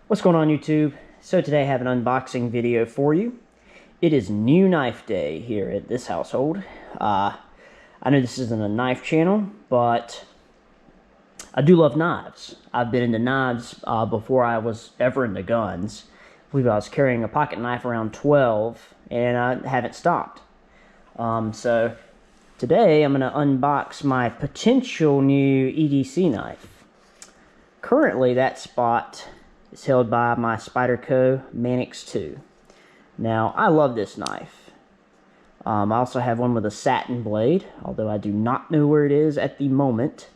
What's going on, YouTube? So today I have an unboxing video for you. It is new knife day here at this household. I know this isn't a knife channel, but I do love knives. I've been into knives before I was ever into guns. I believe I was carrying a pocket knife around 12, and I haven't stopped. So today I'm going to unbox my potential new EDC knife. Currently that spot is held by my Spyderco Manix 2. Now, I love this knife. I also have one with a satin blade, although I do not know where it is at the moment.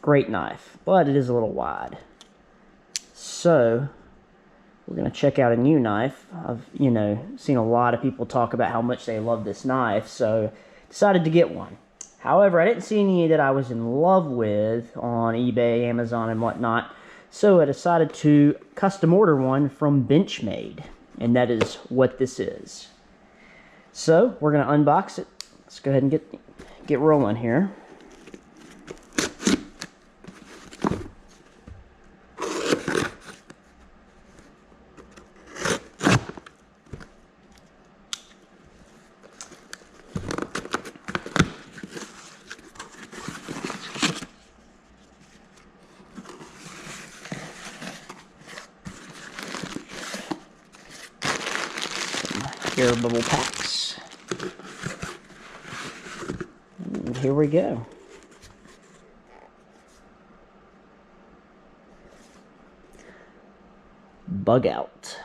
Great knife, but it is a little wide. So, we're going to check out a new knife. I've, seen a lot of people talk about how much they love this knife, so decided to get one. However, I didn't see any that I was in love with on eBay, Amazon, and whatnot, so I decided to custom order one from Benchmade, and that is what this is. So, we're going to unbox it. Let's go ahead and get rolling here. Air bubble packs. And here we go. Bugout.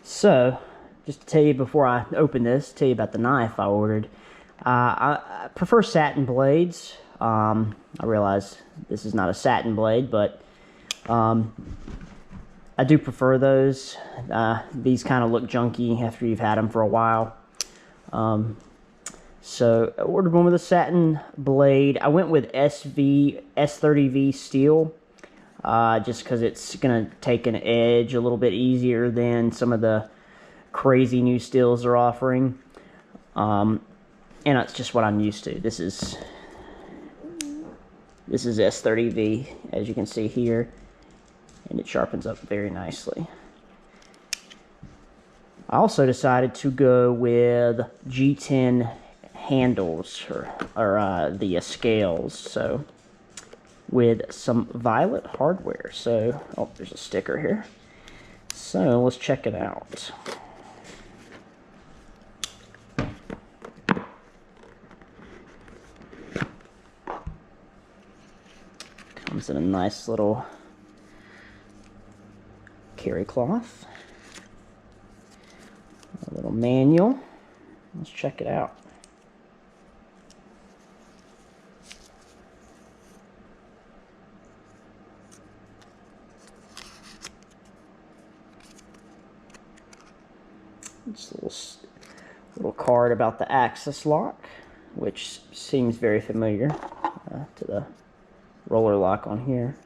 So, just to tell you before I open this, tell you about the knife I ordered. I prefer satin blades. I realize this is not a satin blade, but I do prefer those. These kind of look junky after you've had them for a while. So I ordered one with a satin blade. I went with S30V steel, just because it's going to take an edge a little bit easier than some of the crazy new steels they're offering. And that's just what I'm used to. This is S30V, as you can see here. And it sharpens up very nicely. I also decided to go with G10 handles, or the scales, so with some violet hardware. So, oh, there's a sticker here. So, let's check it out. Comes in a nice little carry cloth, a little manual. Let's check it out. Just a little card about the access lock, which seems very familiar to the roller lock on here.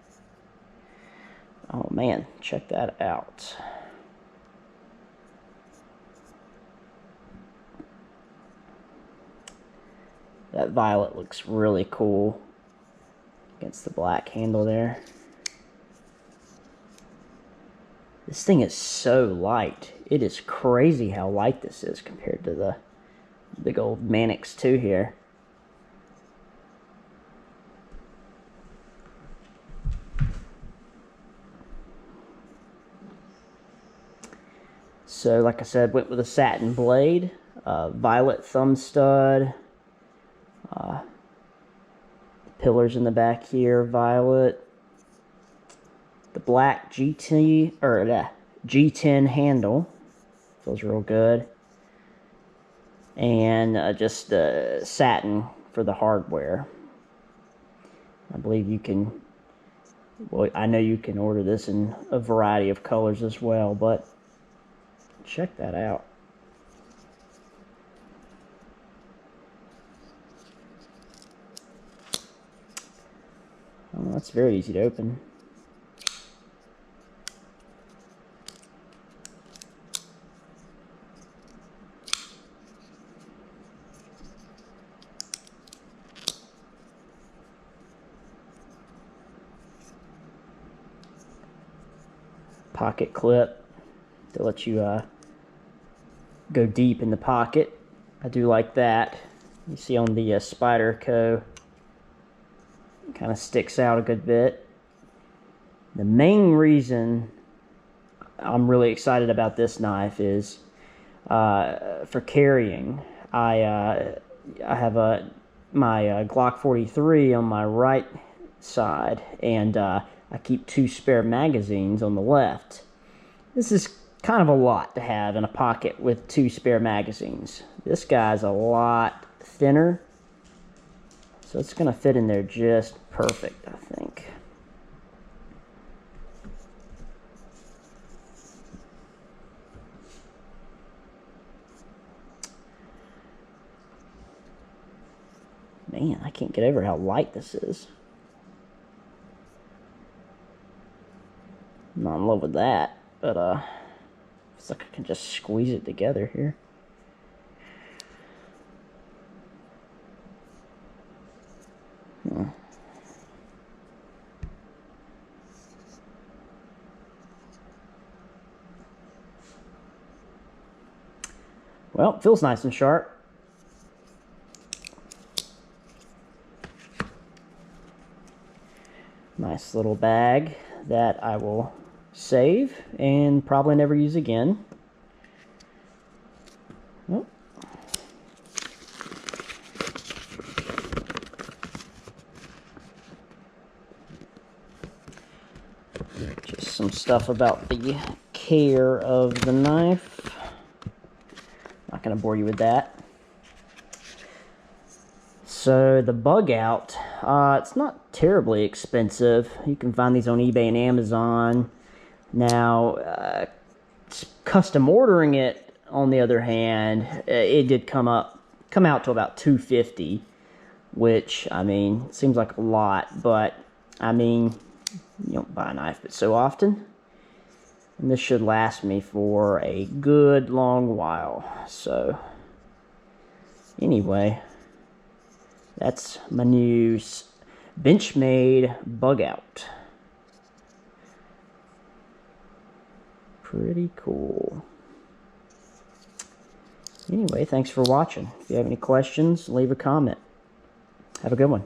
Oh man, check that out. That violet looks really cool against the black handle there. This thing is so light. It is crazy how light this is compared to the big old Manix 2 here. So, like I said, went with a satin blade, violet thumb stud, pillars in the back here, violet, the black G10 handle, feels real good, and just the satin for the hardware. I believe you can, well, I know you can order this in a variety of colors as well, but check that out. Oh, that's very easy to open. pocket clip to let you go deep in the pocket. I do like that. You see on the Spyderco, it kind of sticks out a good bit. The main reason I'm really excited about this knife is for carrying. I have my Glock 43 on my right side, and I keep 2 spare magazines on the left. This is kind of a lot to have in a pocket with 2 spare magazines. This guy's a lot thinner, so it's going to fit in there just perfect, I think. Man, I can't get over how light this is. I'm not in love with that, but it's like I can just squeeze it together here. Well, it feels nice and sharp. Nice little bag that I will save and probably never use again. Oh. Just some stuff about the care of the knife. Not going to bore you with that. So the Bugout, it's not terribly expensive. You can find these on eBay and Amazon. Now, custom ordering it, on the other hand, it did come out to about $250, which, I mean, seems like a lot, but I mean, you don't buy a knife but so often. And this should last me for a good long while. So, anyway, that's my new Benchmade Bugout. Pretty cool. Anyway, thanks for watching. If you have any questions, leave a comment. Have a good one.